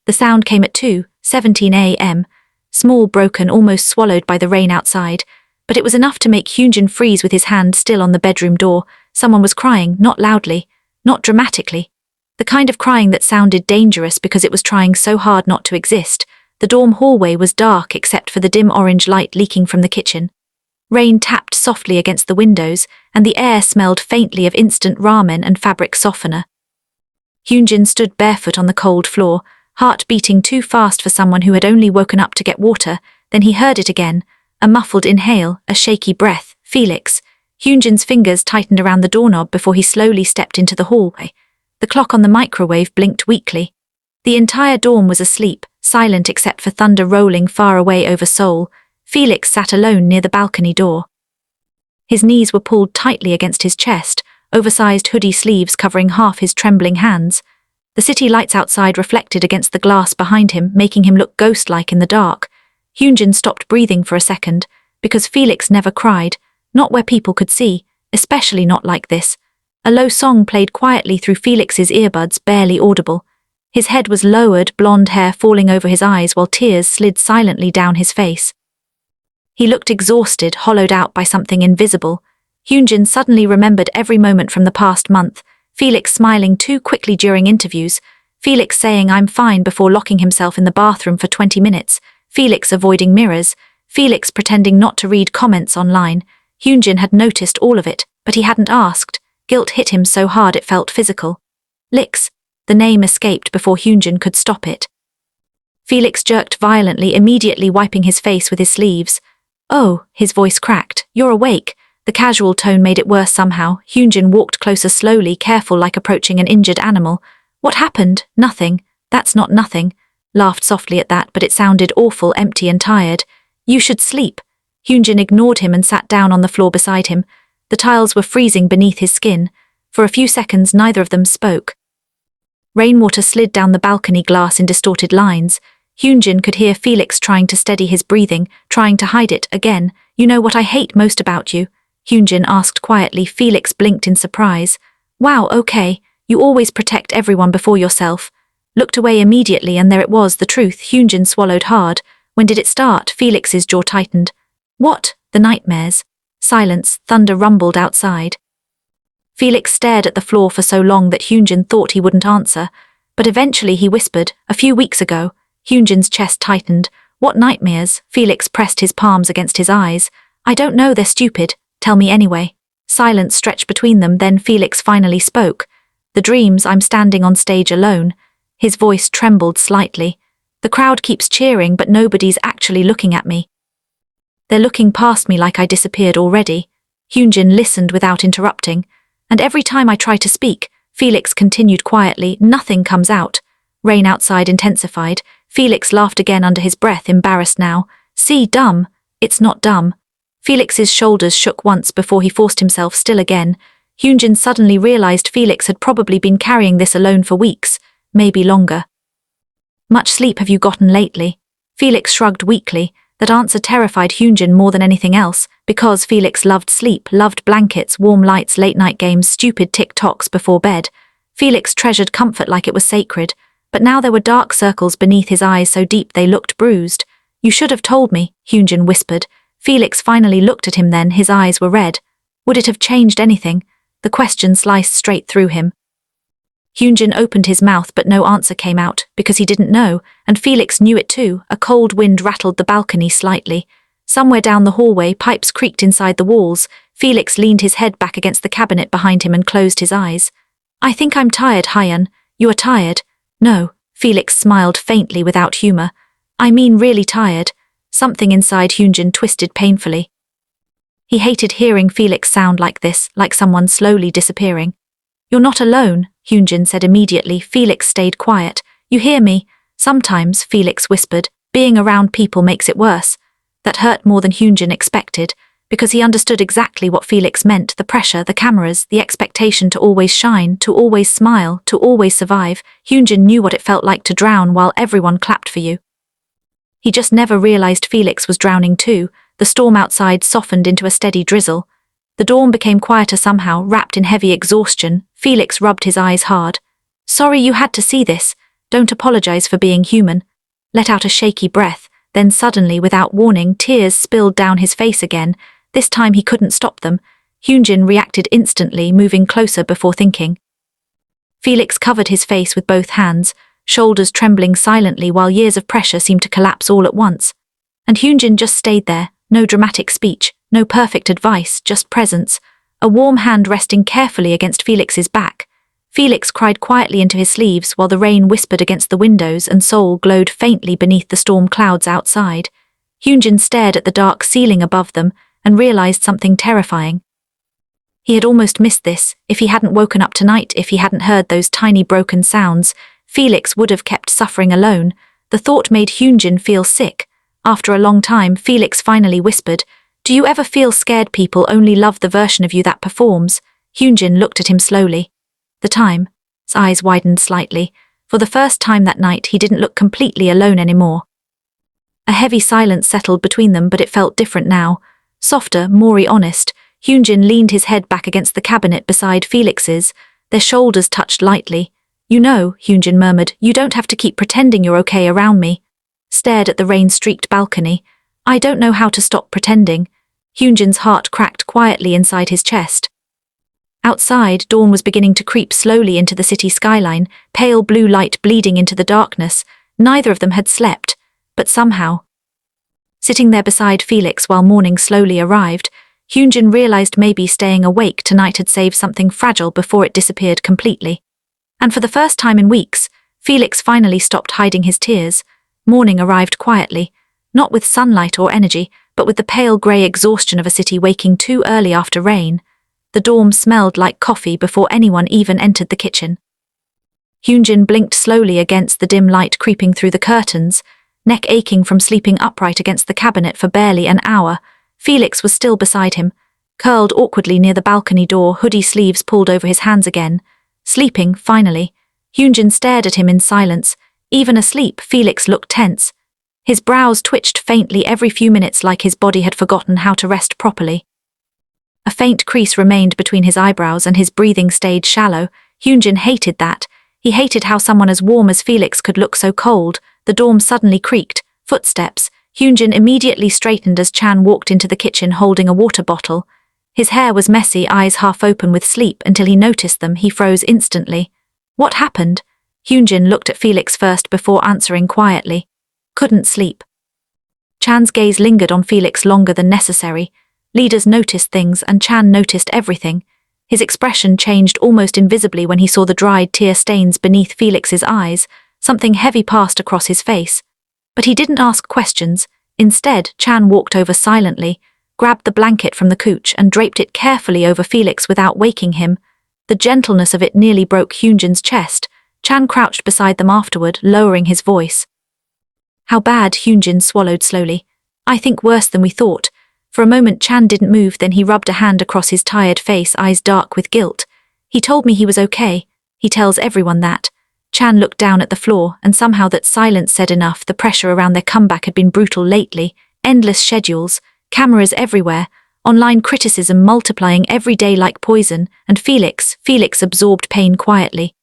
The sound came at 2:17 a.m., small, broken, almost swallowed by the rain outside, but it was enough to make Hyunjin freeze with his hand still on the bedroom door. Someone was crying, not loudly, not dramatically. The kind of crying that sounded dangerous because it was trying so hard not to exist. The dorm hallway was dark except for the dim orange light leaking from the kitchen. Rain tapped softly against the windows, and the air smelled faintly of instant ramen and fabric softener. Hyunjin stood barefoot on the cold floor, heart beating too fast for someone who had only woken up to get water. Then he heard it again, a muffled inhale, a shaky breath. Felix. Hyunjin's fingers tightened around the doorknob before he slowly stepped into the hallway. The clock on the microwave blinked weakly. The entire dorm was asleep, silent except for thunder rolling far away over Seoul. Felix sat alone near the balcony door. His knees were pulled tightly against his chest, oversized hoodie sleeves covering half his trembling hands. The city lights outside reflected against the glass behind him, making him look ghost-like in the dark. Hyunjin stopped breathing for a second, because Felix never cried, not where people could see, especially not like this. A low song played quietly through Felix's earbuds, barely audible. His head was lowered, blonde hair falling over his eyes while tears slid silently down his face. He looked exhausted, hollowed out by something invisible. Hyunjin suddenly remembered every moment from the past month, Felix smiling too quickly during interviews, Felix saying "I'm fine" before locking himself in the bathroom for 20 minutes, Felix avoiding mirrors, Felix pretending not to read comments online. Hyunjin had noticed all of it, but he hadn't asked. Guilt hit him so hard it felt physical. Lix. The name escaped before Hyunjin could stop it. Felix jerked violently, immediately wiping his face with his sleeves. "Oh," his voice cracked, "you're awake." The casual tone made it worse somehow. Hyunjin walked closer slowly, careful like approaching an injured animal. "What happened?" "Nothing." "That's not nothing." Laughed softly at that, but it sounded awful, empty and tired. "You should sleep." Hyunjin ignored him and sat down on the floor beside him. The tiles were freezing beneath his skin. For a few seconds neither of them spoke. Rainwater slid down the balcony glass in distorted lines. Hyunjin could hear Felix trying to steady his breathing, trying to hide it. "Again, you know what I hate most about you?" Hyunjin asked quietly. Felix blinked in surprise. "Wow, okay, you always protect everyone before yourself." Looked away immediately, and there it was, the truth. Hyunjin swallowed hard. "When did it start?" Felix's jaw tightened. "What?" "The nightmares." Silence. Thunder rumbled outside. Felix stared at the floor for so long that Hyunjin thought he wouldn't answer, but eventually he whispered, "A few weeks ago." Hyunjin's chest tightened. "What nightmares?" Felix pressed his palms against his eyes. "I don't know, they're stupid. Tell me anyway." Silence stretched between them, then Felix finally spoke. "The dreams, I'm standing on stage alone." His voice trembled slightly. "The crowd keeps cheering, but nobody's actually looking at me. They're looking past me like I disappeared already." Hyunjin listened without interrupting. "And every time I try to speak," Felix continued quietly, "nothing comes out." Rain outside intensified. Felix laughed again under his breath, embarrassed now. "See, dumb." "It's not dumb." Felix's shoulders shook once before he forced himself still again. Hyunjin suddenly realized Felix had probably been carrying this alone for weeks, maybe longer. "Much sleep have you gotten lately?" Felix shrugged weakly. That answer terrified Hyunjin more than anything else, because Felix loved sleep, loved blankets, warm lights, late-night games, stupid TikToks before bed. Felix treasured comfort like it was sacred, but now there were dark circles beneath his eyes so deep they looked bruised. "You should have told me," Hyunjin whispered. Felix finally looked at him then, his eyes were red. Would it have changed anything? The question sliced straight through him. Hyunjin opened his mouth but no answer came out, because he didn't know, and Felix knew it too. A cold wind rattled the balcony slightly. Somewhere down the hallway, pipes creaked inside the walls. Felix leaned his head back against the cabinet behind him and closed his eyes. "I think I'm tired, Hyun." "You are tired?" "No." Felix smiled faintly without humor. "I mean really tired." Something inside Hyunjin twisted painfully. He hated hearing Felix sound like this, like someone slowly disappearing. "You're not alone," Hyunjin said immediately. Felix stayed quiet. "You hear me?" "Sometimes," Felix whispered. "Being around people makes it worse." That hurt more than Hyunjin expected, because he understood exactly what Felix meant, the pressure, the cameras, the expectation to always shine, to always smile, to always survive. Hyunjin knew what it felt like to drown while everyone clapped for you. He just never realized Felix was drowning too. The storm outside softened into a steady drizzle. The dawn became quieter somehow, wrapped in heavy exhaustion. Felix rubbed his eyes hard. "Sorry you had to see this." Don't apologize for being human. Let out a shaky breath, then suddenly, without warning, tears spilled down his face again. This time he couldn't stop them. Hyunjin reacted instantly, moving closer before thinking. Felix covered his face with both hands, shoulders trembling silently while years of pressure seemed to collapse all at once. And Hyunjin just stayed there, no dramatic speech, no perfect advice, just presence, a warm hand resting carefully against Felix's back. Felix cried quietly into his sleeves while the rain whispered against the windows and Seoul glowed faintly beneath the storm clouds outside. Hyunjin stared at the dark ceiling above them and realized something terrifying. He had almost missed this. If he hadn't woken up tonight, if he hadn't heard those tiny broken sounds, Felix would have kept suffering alone. The thought made Hyunjin feel sick. After a long time, Felix finally whispered, "Do you ever feel scared people only love the version of you that performs?" Hyunjin looked at him slowly. His eyes widened slightly. For the first time that night, he didn't look completely alone anymore. A heavy silence settled between them, but it felt different now. Softer, more honest. Hyunjin leaned his head back against the cabinet beside Felix's. Their shoulders touched lightly. "You know," Hyunjin murmured, "you don't have to keep pretending you're okay around me." Stared at the rain-streaked balcony. "I don't know how to stop pretending." Hyunjin's heart cracked quietly inside his chest. Outside, dawn was beginning to creep slowly into the city skyline, pale blue light bleeding into the darkness. Neither of them had slept, but somehow. Sitting there beside Felix while morning slowly arrived, Hyunjin realized maybe staying awake tonight had saved something fragile before it disappeared completely. And for the first time in weeks, Felix finally stopped hiding his tears. Morning arrived quietly, not with sunlight or energy, but with the pale grey exhaustion of a city waking too early after rain. The dorm smelled like coffee before anyone even entered the kitchen. Hyunjin blinked slowly against the dim light creeping through the curtains, neck aching from sleeping upright against the cabinet for barely an hour. Felix was still beside him, curled awkwardly near the balcony door, hoodie sleeves pulled over his hands again. Sleeping, finally. Hyunjin stared at him in silence. Even asleep, Felix looked tense. His brows twitched faintly every few minutes like his body had forgotten how to rest properly. A faint crease remained between his eyebrows and his breathing stayed shallow. Hyunjin hated that. He hated how someone as warm as Felix could look so cold. The dorm suddenly creaked. Footsteps. Hyunjin immediately straightened as Chan walked into the kitchen holding a water bottle. His hair was messy, eyes half open with sleep. Until he noticed them, he froze instantly. What happened? Hyunjin looked at Felix first before answering quietly. Couldn't sleep. Chan's gaze lingered on Felix longer than necessary. Leaders noticed things, and Chan noticed everything. His expression changed almost invisibly when he saw the dried tear stains beneath Felix's eyes. Something heavy passed across his face. But he didn't ask questions. Instead, Chan walked over silently, grabbed the blanket from the couch and draped it carefully over Felix without waking him. The gentleness of it nearly broke Hyunjin's chest. Chan crouched beside them afterward, lowering his voice. "How bad?" Hyunjin swallowed slowly. "I think worse than we thought." For a moment Chan didn't move, then he rubbed a hand across his tired face, eyes dark with guilt. "He told me he was okay. He tells everyone that." Chan looked down at the floor, and somehow that silence said enough. The pressure around their comeback had been brutal lately. Endless schedules, cameras everywhere, online criticism multiplying every day like poison, and Felix absorbed pain quietly.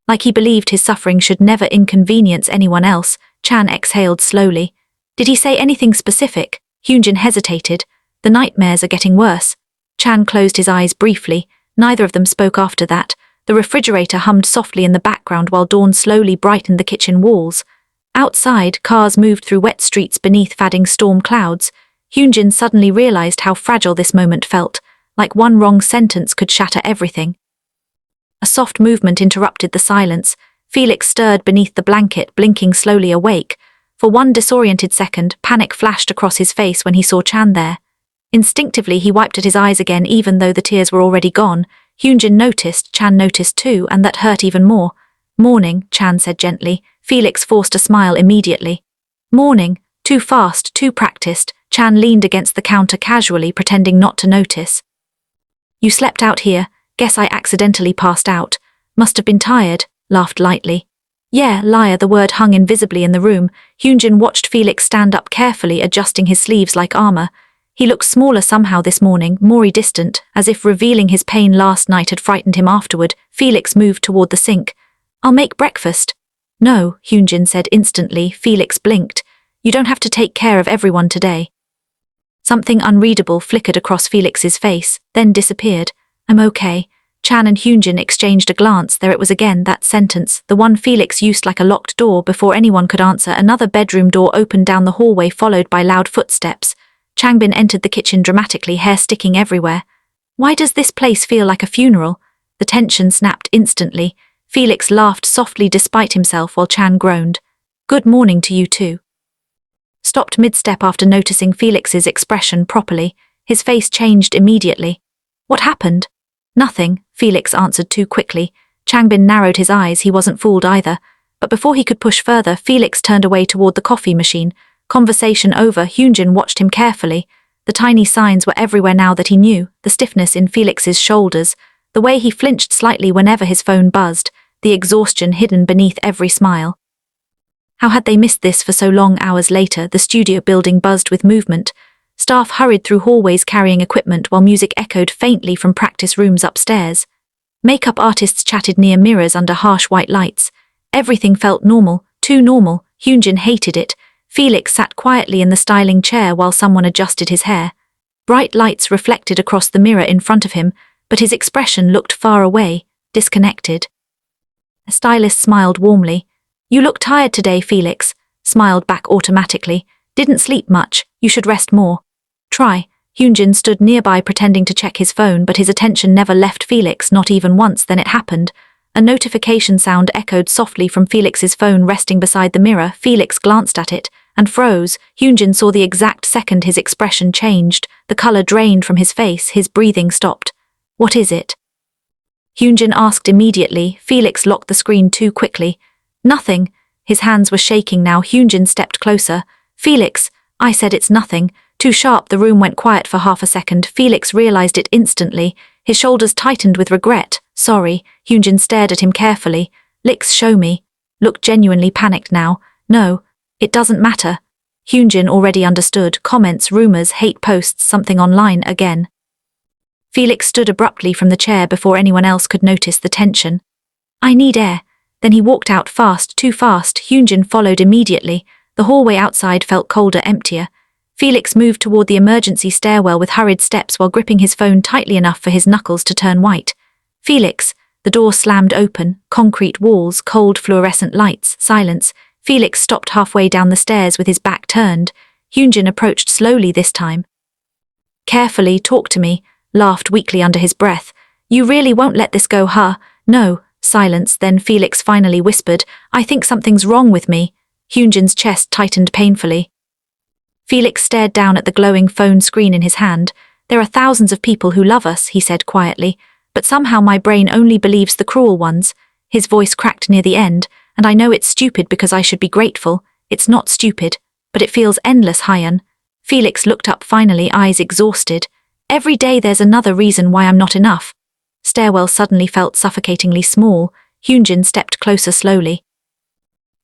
Like he believed his suffering should never inconvenience anyone else. Chan exhaled slowly. "Did he say anything specific?" Hyunjin hesitated. "The nightmares are getting worse." Chan closed his eyes briefly. Neither of them spoke after that. The refrigerator hummed softly in the background while dawn slowly brightened the kitchen walls. Outside, cars moved through wet streets beneath fading storm clouds. Hyunjin suddenly realized how fragile this moment felt, like one wrong sentence could shatter everything. A soft movement interrupted the silence. Felix stirred beneath the blanket, blinking slowly awake. For one disoriented second, panic flashed across his face when he saw Chan there. Instinctively, he wiped at his eyes again even though the tears were already gone. Hyunjin noticed, Chan noticed too, and that hurt even more. "Morning," Chan said gently. Felix forced a smile immediately. "Morning." Too fast, too practiced. Chan leaned against the counter casually, pretending not to notice. "You slept out here. Guess I accidentally passed out. Must have been tired," laughed lightly. "Yeah, liar." The word hung invisibly in the room. Hyunjin watched Felix stand up carefully, adjusting his sleeves like armor. He looked smaller somehow this morning, more distant, as if revealing his pain last night had frightened him afterward. Felix moved toward the sink. "I'll make breakfast." No, Hyunjin said instantly. Felix blinked. You don't have to take care of everyone today. Something unreadable flickered across Felix's face, then disappeared. I'm okay. Chan and Hyunjin exchanged a glance. There it was again, that sentence, the one Felix used like a locked door. Before anyone could answer, another bedroom door opened down the hallway, followed by loud footsteps. Changbin entered the kitchen dramatically, hair sticking everywhere. Why does this place feel like a funeral? The tension snapped instantly. Felix laughed softly despite himself while Chan groaned. Good morning to you too. Stopped mid-step after noticing Felix's expression properly. His face changed immediately. What happened? Nothing, Felix answered too quickly. Changbin narrowed his eyes. He wasn't fooled either. But before he could push further, Felix turned away toward the coffee machine. Conversation over, Hyunjin watched him carefully. The tiny signs were everywhere now that he knew, the stiffness in Felix's shoulders, the way he flinched slightly whenever his phone buzzed, the exhaustion hidden beneath every smile. How had they missed this for so long? Hours later, the studio building buzzed with movement. Staff hurried through hallways carrying equipment while music echoed faintly from practice rooms upstairs. Makeup artists chatted near mirrors under harsh white lights. Everything felt normal, too normal. Hyunjin hated it. Felix sat quietly in the styling chair while someone adjusted his hair. Bright lights reflected across the mirror in front of him, but his expression looked far away, disconnected. A stylist smiled warmly. You look tired today, Felix, smiled back automatically. Didn't sleep much, you should rest more. Try. Hyunjin stood nearby pretending to check his phone, but his attention never left Felix, not even once. Then it happened. A notification sound echoed softly from Felix's phone resting beside the mirror. Felix glanced at it and froze. Hyunjin saw the exact second his expression changed. The color drained from his face, his breathing stopped. What is it? Hyunjin asked immediately. Felix locked the screen too quickly. Nothing. His hands were shaking now. Hyunjin stepped closer. Felix, I said it's nothing. Too sharp. The room went quiet for half a second. Felix realized it instantly. His shoulders tightened with regret. Sorry. Hyunjin stared at him carefully. Lix, show me. Looked genuinely panicked now. No, it doesn't matter. Hyunjin already understood. Comments, rumors, hate posts, something online again. Felix stood abruptly from the chair before anyone else could notice the tension. I need air. Then he walked out fast, too fast. Hyunjin followed immediately. The hallway outside felt colder, emptier. Felix moved toward the emergency stairwell with hurried steps while gripping his phone tightly enough for his knuckles to turn white. Felix. The door slammed open. Concrete walls, cold fluorescent lights, silence. Felix stopped halfway down the stairs with his back turned. Hyunjin approached slowly this time. Carefully, talk to me, laughed weakly under his breath. You really won't let this go, huh? No. Silence. Then Felix finally whispered, I think something's wrong with me. Hyunjin's chest tightened painfully. Felix stared down at the glowing phone screen in his hand. There are thousands of people who love us, he said quietly, but somehow my brain only believes the cruel ones. His voice cracked near the end, and I know it's stupid because I should be grateful. It's not stupid, but it feels endless, Hyun. Felix looked up finally, eyes exhausted. Every day there's another reason why I'm not enough. Stairwell suddenly felt suffocatingly small. Hyunjin stepped closer slowly.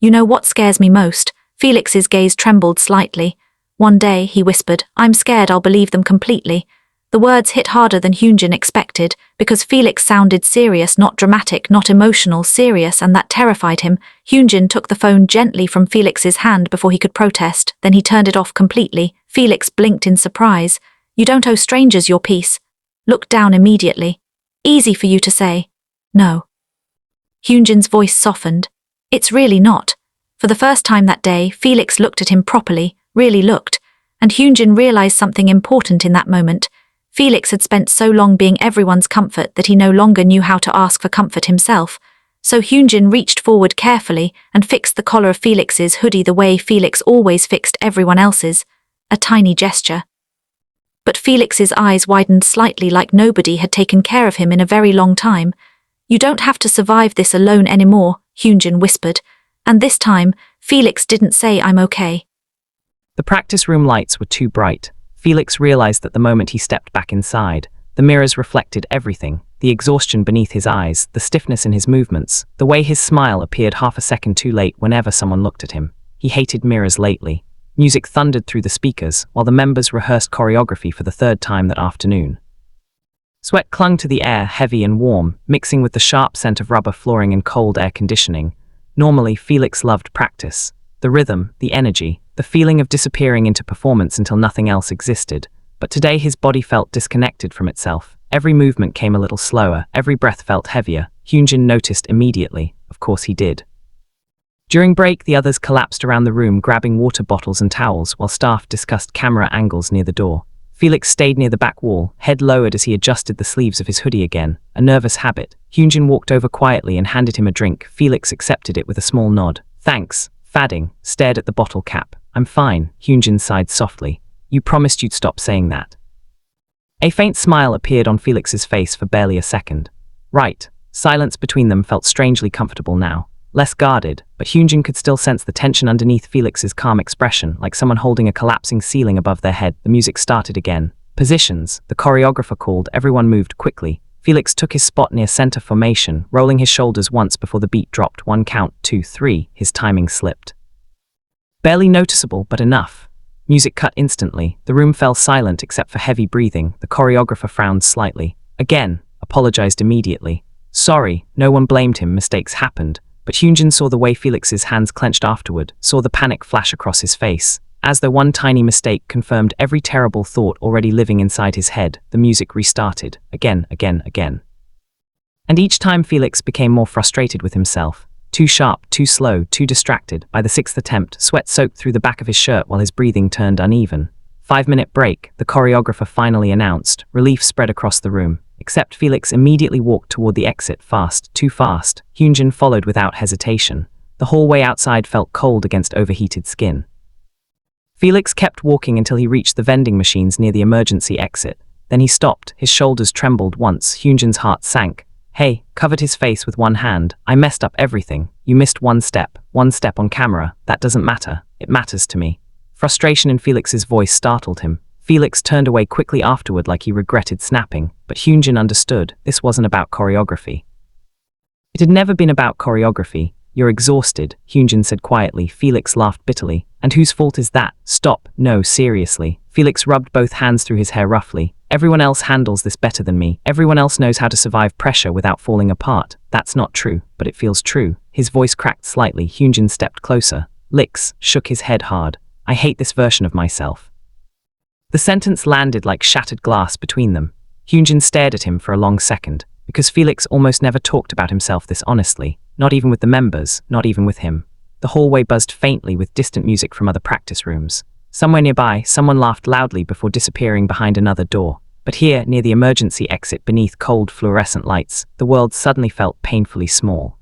You know what scares me most? Felix's gaze trembled slightly. One day, he whispered, I'm scared I'll believe them completely. The words hit harder than Hyunjin expected, because Felix sounded serious, not dramatic, not emotional, serious, and that terrified him. Hyunjin took the phone gently from Felix's hand before he could protest, then he turned it off completely. Felix blinked in surprise. You don't owe strangers your peace. Look down immediately. Easy for you to say. No. Hyunjin's voice softened. It's really not. For the first time that day, Felix looked at him properly, really looked, and Hyunjin realized something important in that moment. Felix had spent so long being everyone's comfort that he no longer knew how to ask for comfort himself. So Hyunjin reached forward carefully and fixed the collar of Felix's hoodie the way Felix always fixed everyone else's. A tiny gesture. But Felix's eyes widened slightly, like nobody had taken care of him in a very long time. You don't have to survive this alone anymore, Hyunjin whispered, and this time, Felix didn't say I'm okay. The practice room lights were too bright. Felix realized that the moment he stepped back inside, the mirrors reflected everything, the exhaustion beneath his eyes, the stiffness in his movements, the way his smile appeared half a second too late whenever someone looked at him. He hated mirrors lately. Music thundered through the speakers, while the members rehearsed choreography for the third time that afternoon. Sweat clung to the air, heavy and warm, mixing with the sharp scent of rubber flooring and cold air conditioning. Normally, Felix loved practice. The rhythm, the energy, the feeling of disappearing into performance until nothing else existed. But today his body felt disconnected from itself. Every movement came a little slower, every breath felt heavier. Hyunjin noticed immediately. Of course he did. During break, the others collapsed around the room, grabbing water bottles and towels, while staff discussed camera angles near the door. Felix stayed near the back wall, head lowered as he adjusted the sleeves of his hoodie again, a nervous habit. Hyunjin walked over quietly and handed him a drink. Felix accepted it with a small nod. Thanks. Fadding stared at the bottle cap. I'm fine, Hyunjin sighed softly. You promised you'd stop saying that. A faint smile appeared on Felix's face for barely a second. Right. Silence between them felt strangely comfortable now. Less guarded, but Hyunjin could still sense the tension underneath Felix's calm expression, like someone holding a collapsing ceiling above their head. The music started again. Positions, the choreographer called. Everyone moved quickly. Felix took his spot near center formation, rolling his shoulders once before the beat dropped. 1 count, 2, 3. His timing slipped. Barely noticeable, but enough. Music cut instantly. The room fell silent except for heavy breathing. The choreographer frowned slightly. Again, apologized immediately. Sorry, no one blamed him, mistakes happened. But Hyunjin saw the way Felix's hands clenched afterward, saw the panic flash across his face. As though one tiny mistake confirmed every terrible thought already living inside his head, the music restarted. Again. And each time Felix became more frustrated with himself. Too sharp, too slow, too distracted. By the 6th attempt, sweat soaked through the back of his shirt while his breathing turned uneven. 5-minute break, the choreographer finally announced. Relief spread across the room. Except Felix immediately walked toward the exit, fast, too fast. Hyunjin followed without hesitation. The hallway outside felt cold against overheated skin. Felix kept walking until he reached the vending machines near the emergency exit. Then he stopped, his shoulders trembled once. Hyunjin's heart sank. Hey, covered his face with one hand. I messed up everything. You missed one step on camera. That doesn't matter. It matters to me. Frustration in Felix's voice startled him. Felix turned away quickly afterward like he regretted snapping, but Hyunjin understood this wasn't about choreography. It had never been about choreography. You're exhausted, Hyunjin said quietly. Felix laughed bitterly. And whose fault is that? Stop. No, seriously. Felix rubbed both hands through his hair roughly. Everyone else handles this better than me. Everyone else knows how to survive pressure without falling apart. That's not true, but it feels true. His voice cracked slightly. Hyunjin stepped closer. Lix shook his head hard. I hate this version of myself. The sentence landed like shattered glass between them. Hyunjin stared at him for a long second, because Felix almost never talked about himself this honestly, not even with the members, not even with him. The hallway buzzed faintly with distant music from other practice rooms. Somewhere nearby, someone laughed loudly before disappearing behind another door. But here, near the emergency exit beneath cold fluorescent lights, the world suddenly felt painfully small.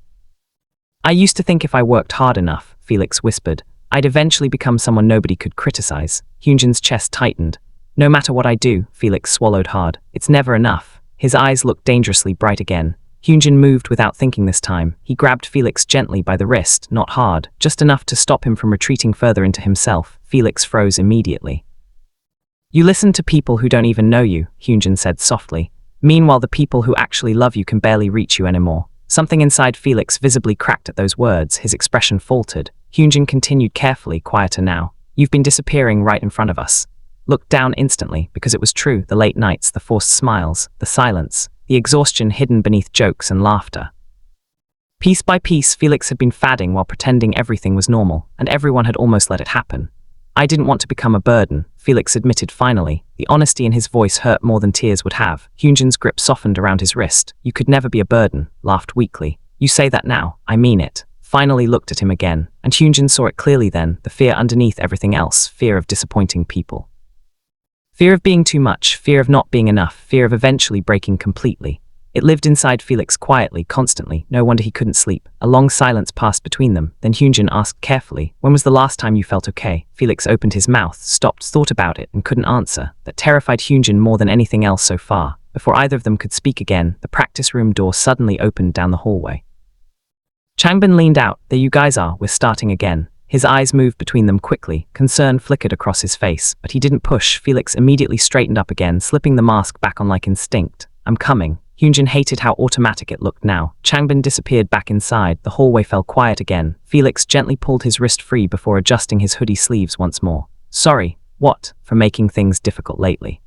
I used to think if I worked hard enough, Felix whispered, I'd eventually become someone nobody could criticize. Hyunjin's chest tightened. No matter what I do, Felix swallowed hard. It's never enough. His eyes looked dangerously bright again. Hyunjin moved without thinking this time. He grabbed Felix gently by the wrist, not hard, just enough to stop him from retreating further into himself. Felix froze immediately. You listen to people who don't even know you, Hyunjin said softly. Meanwhile, the people who actually love you can barely reach you anymore. Something inside Felix visibly cracked at those words. His expression faltered. Hyunjin continued carefully, quieter now. You've been disappearing right in front of us. Looked down instantly, because it was true. The late nights, the forced smiles, the silence, the exhaustion hidden beneath jokes and laughter. Piece by piece, Felix had been fadding while pretending everything was normal, and everyone had almost let it happen. I didn't want to become a burden, Felix admitted finally. The honesty in his voice hurt more than tears would have. Hyunjin's grip softened around his wrist. You could never be a burden, laughed weakly. You say that now, I mean it. Finally looked at him again, and Hyunjin saw it clearly then, the fear underneath everything else, fear of disappointing people. Fear of being too much, fear of not being enough, fear of eventually breaking completely. It lived inside Felix quietly, constantly. No wonder he couldn't sleep. A long silence passed between them. Then Hyunjin asked carefully, when was the last time you felt okay? Felix opened his mouth, stopped, thought about it, and couldn't answer. That terrified Hyunjin more than anything else so far. Before either of them could speak again, the practice room door suddenly opened down the hallway. Changbin leaned out. There you guys are, we're starting again. His eyes moved between them quickly. Concern flickered across his face, but he didn't push. Felix immediately straightened up again, slipping the mask back on like instinct. I'm coming. Hyunjin hated how automatic it looked now. Changbin disappeared back inside. The hallway fell quiet again. Felix gently pulled his wrist free before adjusting his hoodie sleeves once more. Sorry, what? For making things difficult lately.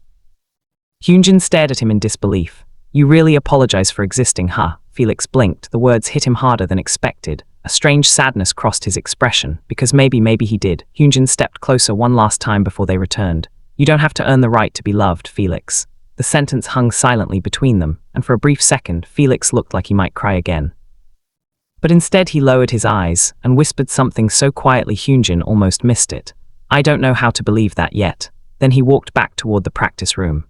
Hyunjin stared at him in disbelief. You really apologize for existing, huh? Felix blinked. The words hit him harder than expected. A strange sadness crossed his expression, because maybe he did. Hyunjin stepped closer one last time before they returned. You don't have to earn the right to be loved, Felix. The sentence hung silently between them, and for a brief second, Felix looked like he might cry again. But instead he lowered his eyes and whispered something so quietly Hyunjin almost missed it. I don't know how to believe that yet. Then he walked back toward the practice room.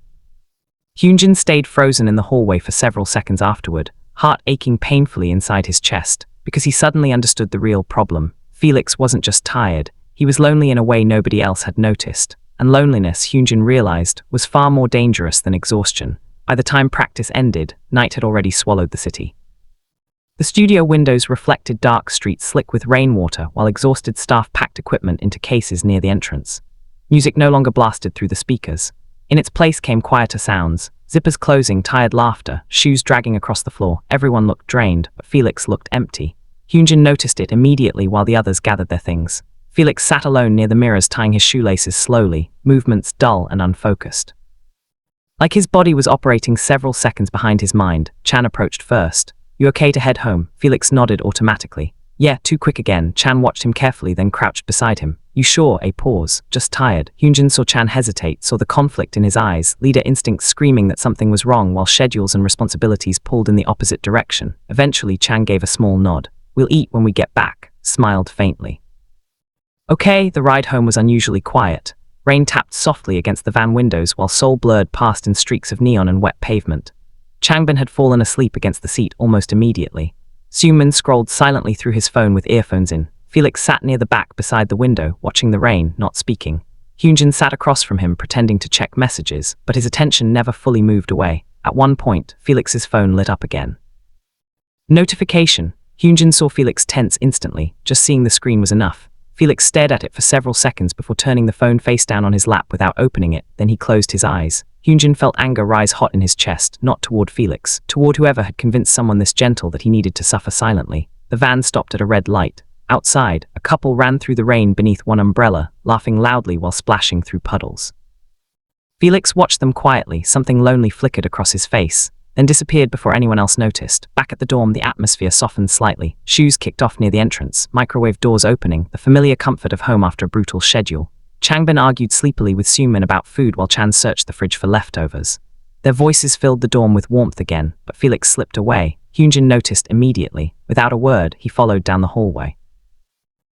Hyunjin stayed frozen in the hallway for several seconds afterward, heart aching painfully inside his chest, because he suddenly understood the real problem. Felix wasn't just tired, he was lonely in a way nobody else had noticed. And loneliness, Hyunjin realized, was far more dangerous than exhaustion. By the time practice ended, night had already swallowed the city. The studio windows reflected dark streets slick with rainwater while exhausted staff packed equipment into cases near the entrance. Music no longer blasted through the speakers. In its place came quieter sounds, zippers closing, tired laughter, shoes dragging across the floor. Everyone looked drained, but Felix looked empty. Hyunjin noticed it immediately while the others gathered their things. Felix sat alone near the mirrors tying his shoelaces slowly, movements dull and unfocused. Like his body was operating several seconds behind his mind, Chan approached first. You okay to head home? Felix nodded automatically. Yeah, too quick again. Chan watched him carefully, then crouched beside him. You sure? A pause. Just tired. Hyunjin saw Chan hesitate, saw the conflict in his eyes, leader instincts screaming that something was wrong while schedules and responsibilities pulled in the opposite direction. Eventually, Chan gave a small nod. We'll eat when we get back, smiled faintly. Okay, the ride home was unusually quiet. Rain tapped softly against the van windows while Seoul blurred past in streaks of neon and wet pavement. Changbin had fallen asleep against the seat almost immediately. Sumin scrolled silently through his phone with earphones in. Felix sat near the back beside the window, watching the rain, not speaking. Hyunjin sat across from him, pretending to check messages, but his attention never fully moved away. At one point, Felix's phone lit up again. Notification. Hyunjin saw Felix tense instantly. Just seeing the screen was enough. Felix stared at it for several seconds before turning the phone face down on his lap without opening it, then he closed his eyes. Hyunjin felt anger rise hot in his chest, not toward Felix, toward whoever had convinced someone this gentle that he needed to suffer silently. The van stopped at a red light. Outside, a couple ran through the rain beneath one umbrella, laughing loudly while splashing through puddles. Felix watched them quietly, something lonely flickered across his face, then disappeared before anyone else noticed. Back at the dorm, the atmosphere softened slightly. Shoes kicked off near the entrance, microwave doors opening, the familiar comfort of home after a brutal schedule. Changbin argued sleepily with Sumin about food while Chan searched the fridge for leftovers. Their voices filled the dorm with warmth again, but Felix slipped away. Hyunjin noticed immediately. Without a word, he followed down the hallway.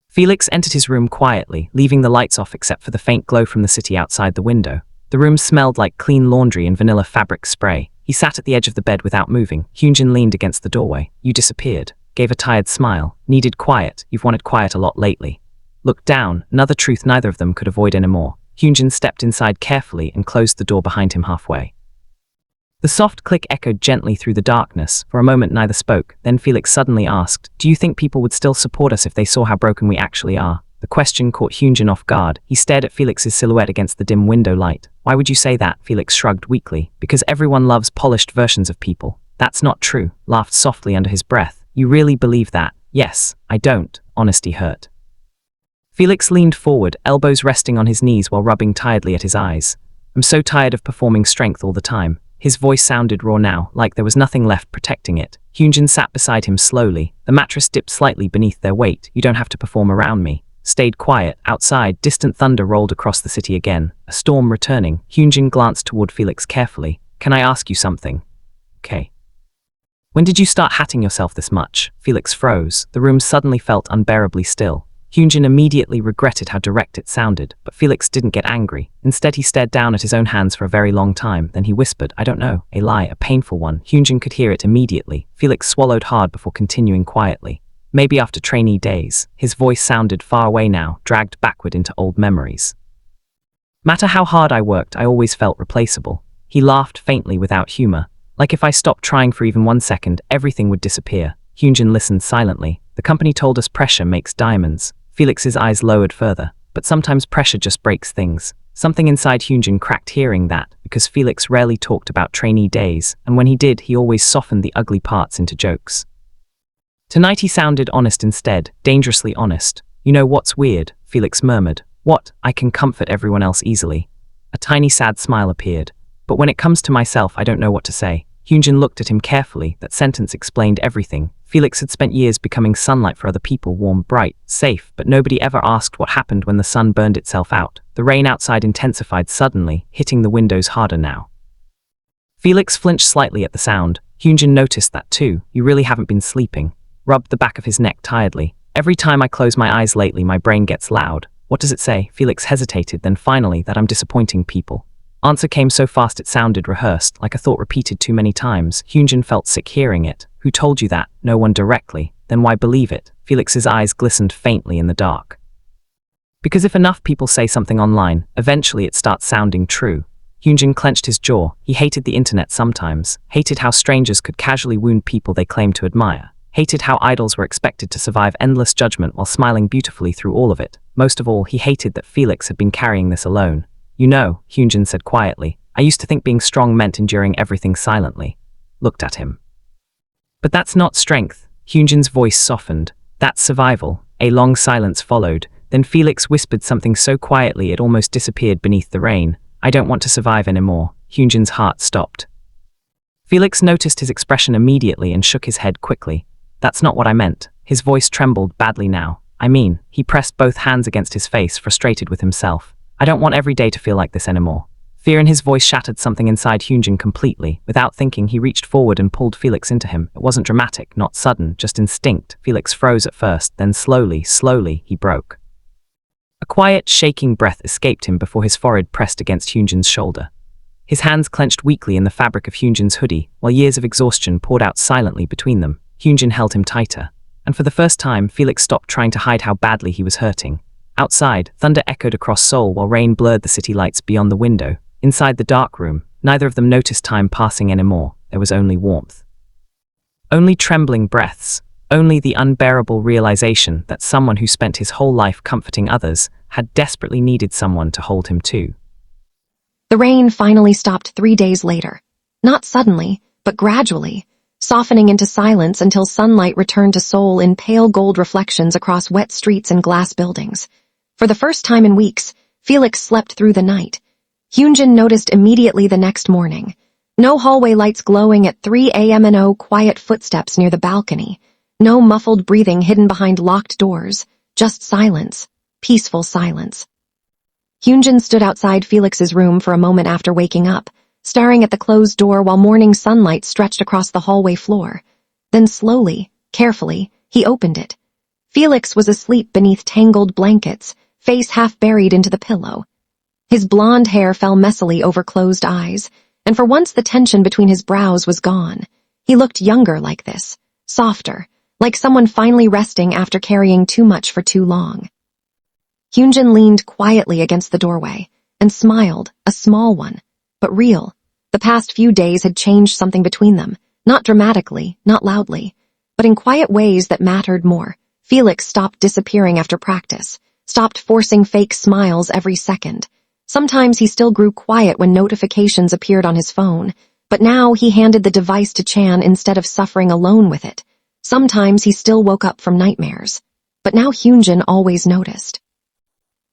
Felix entered his room quietly, leaving the lights off except for the faint glow from the city outside the window. The room smelled like clean laundry and vanilla fabric spray. He sat at the edge of the bed without moving. Hyunjin leaned against the doorway. You disappeared. Gave a tired smile. Needed quiet. You've wanted quiet a lot lately. Looked down, another truth neither of them could avoid anymore. Hyunjin stepped inside carefully and closed the door behind him halfway. The soft click echoed gently through the darkness. For a moment neither spoke. Then Felix suddenly asked, do you think people would still support us if they saw how broken we actually are? The question caught Hyunjin off guard. He stared at Felix's silhouette against the dim window light. Why would you say that? Felix shrugged weakly. Because everyone loves polished versions of people. That's not true. Laughed softly under his breath. You really believe that? Yes, I don't. Honesty hurt. Felix leaned forward, elbows resting on his knees while rubbing tiredly at his eyes. I'm so tired of performing strength all the time. His voice sounded raw now, like there was nothing left protecting it. Hyunjin sat beside him slowly. The mattress dipped slightly beneath their weight. You don't have to perform around me. Stayed quiet. Outside, distant thunder rolled across the city again. A storm returning. Hyunjin glanced toward Felix carefully. Can I ask you something? Okay. When did you start hatting yourself this much? Felix froze. The room suddenly felt unbearably still. Hyunjin immediately regretted how direct it sounded, but Felix didn't get angry. Instead, he stared down at his own hands for a very long time. Then he whispered, I don't know. A lie, a painful one. Hyunjin could hear it immediately. Felix swallowed hard before continuing quietly. Maybe after trainee days. His voice sounded far away now, dragged backward into old memories. Matter how hard I worked, I always felt replaceable. He laughed faintly without humor. Like if I stopped trying for even 1 second, everything would disappear. Hyunjin listened silently. The company told us pressure makes diamonds. Felix's eyes lowered further. But sometimes pressure just breaks things. Something inside Hyunjin cracked hearing that, because Felix rarely talked about trainee days, and when he did, he always softened the ugly parts into jokes. Tonight he sounded honest instead, dangerously honest. You know what's weird? Felix murmured. What? I can comfort everyone else easily. A tiny sad smile appeared. But when it comes to myself, I don't know what to say. Hyunjin looked at him carefully. That sentence explained everything. Felix had spent years becoming sunlight for other people, warm, bright, safe, but nobody ever asked what happened when the sun burned itself out. The rain outside intensified suddenly, hitting the windows harder now. Felix flinched slightly at the sound. Hyunjin noticed that too. You really haven't been sleeping. Rubbed the back of his neck tiredly. Every time I close my eyes lately, my brain gets loud. What does it say? Felix hesitated, then finally, that I'm disappointing people. Answer came so fast it sounded rehearsed, like a thought repeated too many times. Hyunjin felt sick hearing it. Who told you that? No one directly. Then why believe it? Felix's eyes glistened faintly in the dark. Because if enough people say something online, eventually it starts sounding true. Hyunjin clenched his jaw. He hated the internet sometimes, hated how strangers could casually wound people they claimed to admire, hated how idols were expected to survive endless judgment while smiling beautifully through all of it. Most of all, he hated that Felix had been carrying this alone. You know, Hyunjin said quietly, I used to think being strong meant enduring everything silently. Looked at him. But that's not strength. Hyunjin's voice softened. That's survival. A long silence followed. Then Felix whispered something so quietly it almost disappeared beneath the rain. I don't want to survive anymore. Hyunjin's heart stopped. Felix noticed his expression immediately and shook his head quickly. That's not what I meant. His voice trembled badly now. He pressed both hands against his face, frustrated with himself. I don't want every day to feel like this anymore. Fear in his voice shattered something inside Hyunjin completely. Without thinking, he reached forward and pulled Felix into him. It wasn't dramatic, not sudden, just instinct. Felix froze at first, then slowly, he broke. A quiet, shaking breath escaped him before his forehead pressed against Hyunjin's shoulder. His hands clenched weakly in the fabric of Hyunjin's hoodie, while years of exhaustion poured out silently between them. Hyunjin held him tighter. And for the first time, Felix stopped trying to hide how badly he was hurting. Outside, thunder echoed across Seoul while rain blurred the city lights beyond the window. Inside the dark room, neither of them noticed time passing anymore. There was only warmth. Only trembling breaths. Only the unbearable realization that someone who spent his whole life comforting others had desperately needed someone to hold him too. The rain finally stopped 3 days later. Not suddenly, but gradually, softening into silence until sunlight returned to Seoul in pale gold reflections across wet streets and glass buildings. For the first time in weeks, Felix slept through the night. Hyunjin noticed immediately the next morning. No hallway lights glowing at 3 a.m. and no quiet footsteps near the balcony. No muffled breathing hidden behind locked doors. Just silence. Peaceful silence. Hyunjin stood outside Felix's room for a moment after waking up, staring at the closed door while morning sunlight stretched across the hallway floor. Then slowly, carefully, he opened it. Felix was asleep beneath tangled blankets, face half buried into the pillow. His blonde hair fell messily over closed eyes, and for once the tension between his brows was gone. He looked younger like this, softer, like someone finally resting after carrying too much for too long. Hyunjin leaned quietly against the doorway and smiled, a small one, but real. The past few days had changed something between them, not dramatically, not loudly, but in quiet ways that mattered more. Felix stopped disappearing after practice, stopped forcing fake smiles every second. Sometimes he still grew quiet when notifications appeared on his phone, but now he handed the device to Chan instead of suffering alone with it. Sometimes he still woke up from nightmares, but now Hyunjin always noticed.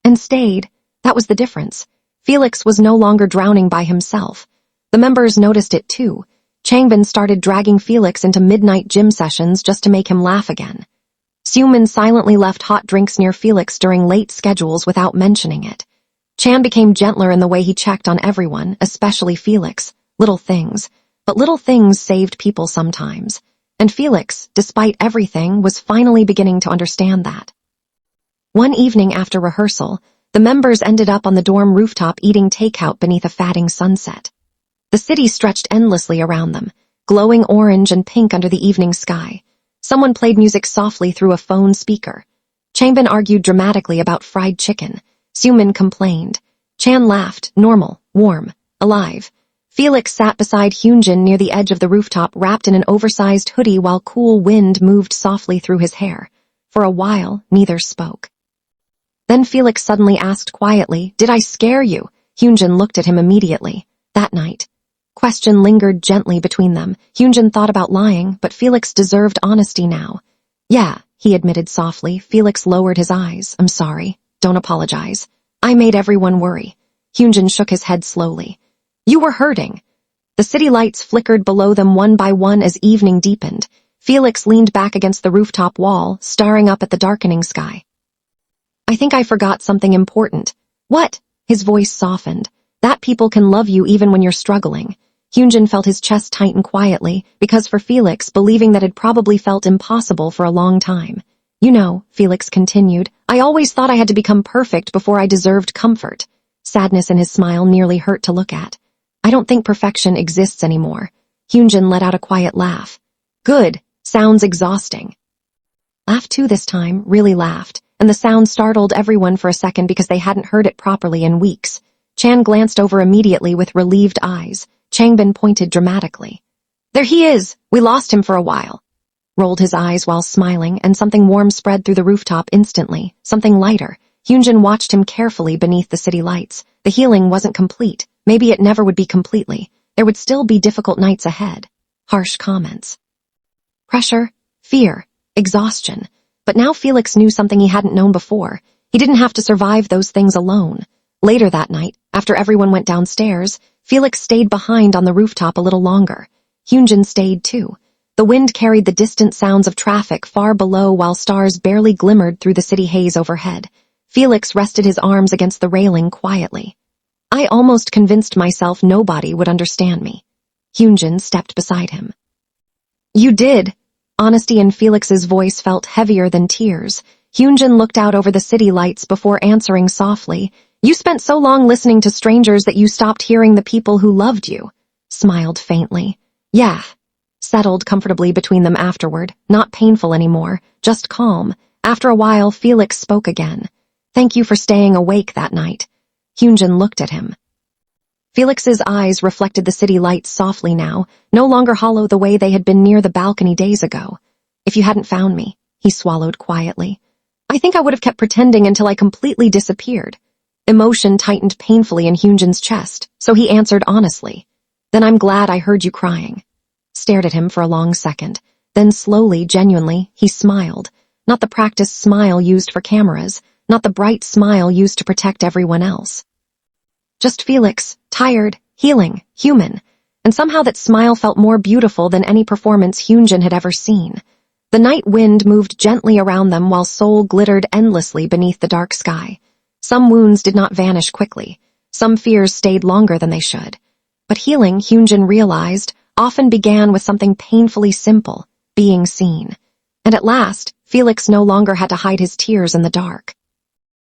And stayed. That was the difference. Felix was no longer drowning by himself. The members noticed it too. Changbin started dragging Felix into midnight gym sessions just to make him laugh again. Suman silently left hot drinks near Felix during late schedules without mentioning it. Chan became gentler in the way he checked on everyone, especially Felix. Little things. But little things saved people sometimes. And Felix, despite everything, was finally beginning to understand that. One evening after rehearsal, the members ended up on the dorm rooftop eating takeout beneath a fatting sunset. The city stretched endlessly around them, glowing orange and pink under the evening sky. Someone played music softly through a phone speaker. Changbin argued dramatically about fried chicken. Suman complained. Chan laughed, normal, warm, alive. Felix sat beside Hyunjin near the edge of the rooftop, wrapped in an oversized hoodie while cool wind moved softly through his hair. For a while, neither spoke. Then Felix suddenly asked quietly, "Did I scare you?" Hyunjin looked at him immediately. That night. Question lingered gently between them. Hyunjin thought about lying, but Felix deserved honesty now. "Yeah," he admitted softly. Felix lowered his eyes. "I'm sorry. Don't apologize. I made everyone worry." Hyunjin shook his head slowly. "You were hurting." The city lights flickered below them one by one as evening deepened. Felix leaned back against the rooftop wall, staring up at the darkening sky. I think I forgot something important. What? His voice softened. That people can love you even when you're struggling. Hyunjin felt his chest tighten quietly, because for Felix, believing that had probably felt impossible for a long time. You know, Felix continued, I always thought I had to become perfect before I deserved comfort. Sadness in his smile nearly hurt to look at. I don't think perfection exists anymore. Hyunjin let out a quiet laugh. Good. Sounds exhausting. Laughed too this time, really laughed, and the sound startled everyone for a second because they hadn't heard it properly in weeks. Chan glanced over immediately with relieved eyes. Changbin pointed dramatically. There he is! We lost him for a while. Rolled his eyes while smiling, and something warm spread through the rooftop instantly, something lighter. Hyunjin watched him carefully beneath the city lights. The healing wasn't complete. Maybe it never would be completely. There would still be difficult nights ahead. Harsh comments. Pressure, fear, exhaustion. But now Felix knew something he hadn't known before. He didn't have to survive those things alone. Later that night, after everyone went downstairs, Felix stayed behind on the rooftop a little longer. Hyunjin stayed too. The wind carried the distant sounds of traffic far below while stars barely glimmered through the city haze overhead. Felix rested his arms against the railing quietly. I almost convinced myself nobody would understand me. Hyunjin stepped beside him. You did. Honesty in Felix's voice felt heavier than tears. Hyunjin looked out over the city lights before answering softly. You spent so long listening to strangers that you stopped hearing the people who loved you. Smiled faintly. Yeah. Settled comfortably between them afterward, not painful anymore, just calm. After a while, Felix spoke again. Thank you for staying awake that night. Hyunjin looked at him. Felix's eyes reflected the city lights softly now, no longer hollow the way they had been near the balcony days ago. If you hadn't found me, he swallowed quietly, I think I would have kept pretending until I completely disappeared. Emotion tightened painfully in Hyunjin's chest, so he answered honestly. Then I'm glad I heard you crying. Stared at him for a long second. Then slowly, genuinely, he smiled. Not the practiced smile used for cameras, not the bright smile used to protect everyone else. Just Felix, tired, healing, human. And somehow that smile felt more beautiful than any performance Hyunjin had ever seen. The night wind moved gently around them while Seoul glittered endlessly beneath the dark sky. Some wounds did not vanish quickly. Some fears stayed longer than they should. But healing, Hyunjin realized, often began with something painfully simple, being seen. And at last, Felix no longer had to hide his tears in the dark.